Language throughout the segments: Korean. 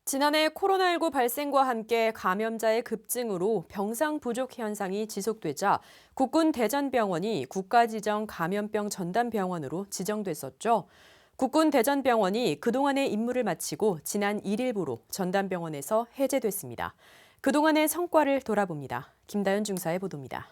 지난해 코로나19 발생과 함께 감염자의 급증으로 병상 부족 현상이 지속되자 국군 대전병원이 국가지정 감염병 전담병원으로 지정됐었죠. 국군 대전병원이 그동안의 임무를 마치고 지난 1일부로 전담병원에서 해제됐습니다. 그동안의 성과를 돌아봅니다. 김다연 중사의 보도입니다.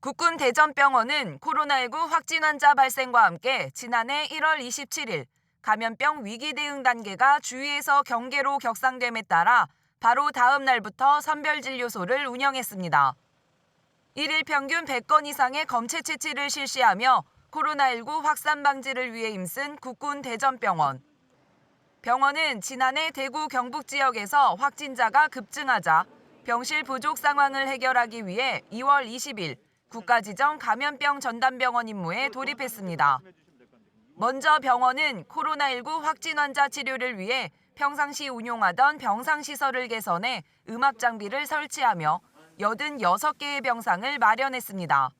국군 대전병원은 코로나19 확진 환자 발생과 함께 지난해 1월 27일 감염병 위기 대응 단계가 주의에서 경계로 격상됨에 따라 바로 다음 날부터 선별진료소를 운영했습니다. 1일 평균 100건 이상의 검체 채취를 실시하며 코로나19 확산 방지를 위해 힘쓴 국군 대전병원. 병원은 지난해 대구 경북 지역에서 확진자가 급증하자 병실 부족 상황을 해결하기 위해 2월 20일 국가지정 감염병 전담병원 임무에 돌입했습니다. 먼저 병원은 코로나19 확진 환자 치료를 위해 평상시 운용하던 병상시설을 개선해 음압 장비를 설치하며 86개의 병상을 마련했습니다.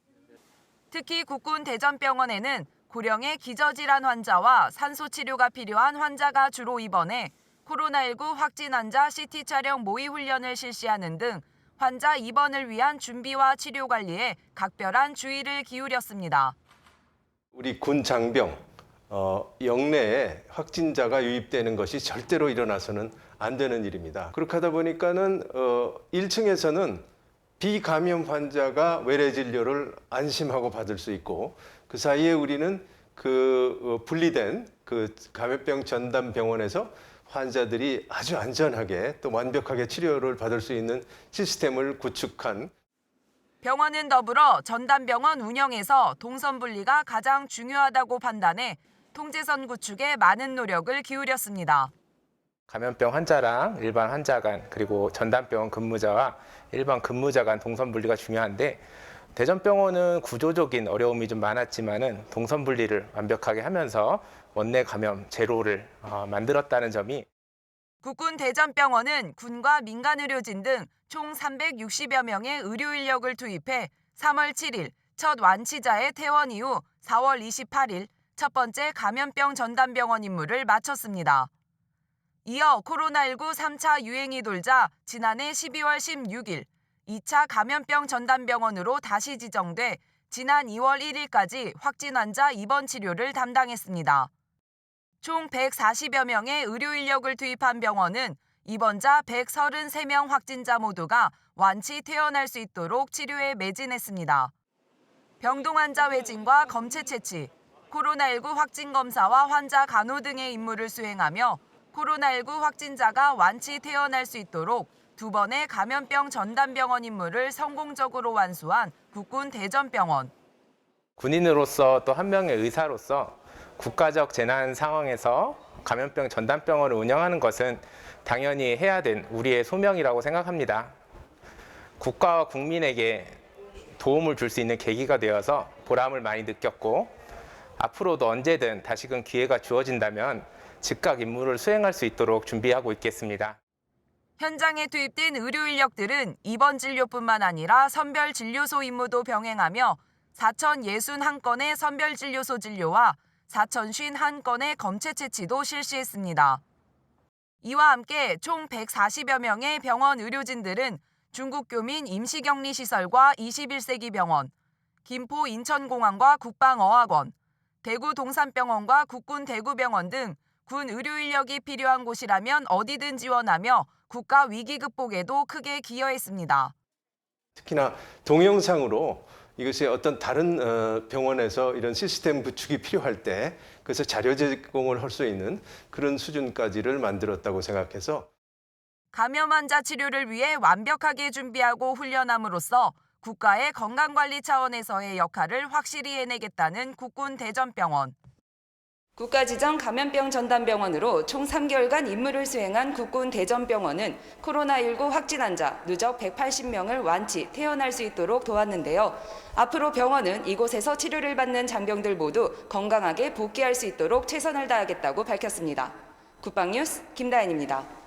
특히 국군 대전병원에는 고령의 기저질환 환자와 산소 치료가 필요한 환자가 주로 입원해 코로나19 확진 환자 CT 촬영 모의 훈련을 실시하는 등 환자 입원을 위한 준비와 치료 관리에 각별한 주의를 기울였습니다. 우리 군 장병, 영내에 확진자가 유입되는 것이 절대로 일어나서는 안 되는 일입니다. 그렇게 하다 보니까는 1층에서는 비감염 환자가 외래 진료를 안심하고 받을 수 있고 그 사이에 우리는 분리된 감염병 전담 병원에서 환자들이 아주 안전하게 또 완벽하게 치료를 받을 수 있는 시스템을 구축한. 병원은 더불어 전담병원 운영에서 동선 분리가 가장 중요하다고 판단해 통제선 구축에 많은 노력을 기울였습니다. 감염병 환자랑 일반 환자 간 그리고 전담병원 근무자와 일반 근무자 간 동선 분리가 중요한데 대전병원은 구조적인 어려움이 좀 많았지만은 동선 분리를 완벽하게 하면서 원내 감염 제로를 만들었다는 점이. 국군 대전병원은 군과 민간 의료진 등 총 360여 명의 의료 인력을 투입해 3월 7일 첫 완치자의 퇴원 이후 4월 28일 첫 번째 감염병 전담병원 임무를 마쳤습니다. 이어 코로나19 3차 유행이 돌자 지난해 12월 16일 2차 감염병 전담병원으로 다시 지정돼 지난 2월 1일까지 확진 환자 입원 치료를 담당했습니다. 총 140여 명의 의료 인력을 투입한 병원은 입원자 133명 확진자 모두가 완치 퇴원할 수 있도록 치료에 매진했습니다. 병동 환자 회진과 검체 채취, 코로나19 확진 검사와 환자 간호 등의 임무를 수행하며 코로나19 확진자가 완치 퇴원할 수 있도록 두 번의 감염병 전담병원 임무를 성공적으로 완수한 국군 대전병원. 군인으로서 또 한 명의 의사로서 국가적 재난 상황에서 감염병 전담병원을 운영하는 것은 당연히 해야 된 우리의 소명이라고 생각합니다. 국가와 국민에게 도움을 줄 수 있는 계기가 되어서 보람을 많이 느꼈고 앞으로도 언제든 다시금 기회가 주어진다면 즉각 임무를 수행할 수 있도록 준비하고 있겠습니다. 현장에 투입된 의료 인력들은 입원 진료뿐만 아니라 선별 진료소 임무도 병행하며 4,061건의 선별 진료소 진료와 4,051건의 검체 채취도 실시했습니다. 이와 함께 총 140여 명의 병원 의료진들은 중국 교민 임시격리시설과 21세기 병원, 김포 인천공항과 국방어학원, 대구 동산병원과 국군 대구병원 등 군 의료 인력이 필요한 곳이라면 어디든 지원하며 국가 위기 극복에도 크게 기여했습니다. 특히나 동영상으로 이것이 어떤 다른 병원에서 이런 시스템 구축이 필요할 때 그래서 자료 제공을 할 수 있는 그런 수준까지를 만들었다고 생각해서. 감염 환자 치료를 위해 완벽하게 준비하고 훈련함으로써 국가의 건강관리 차원에서의 역할을 확실히 해내겠다는 국군 대전병원. 국가지정 감염병 전담병원으로 총 3개월간 임무를 수행한 국군 대전병원은 코로나19 확진 환자 누적 180명을 완치, 퇴원할 수 있도록 도왔는데요. 앞으로 병원은 이곳에서 치료를 받는 장병들 모두 건강하게 복귀할 수 있도록 최선을 다하겠다고 밝혔습니다. 국방뉴스 김다연입니다.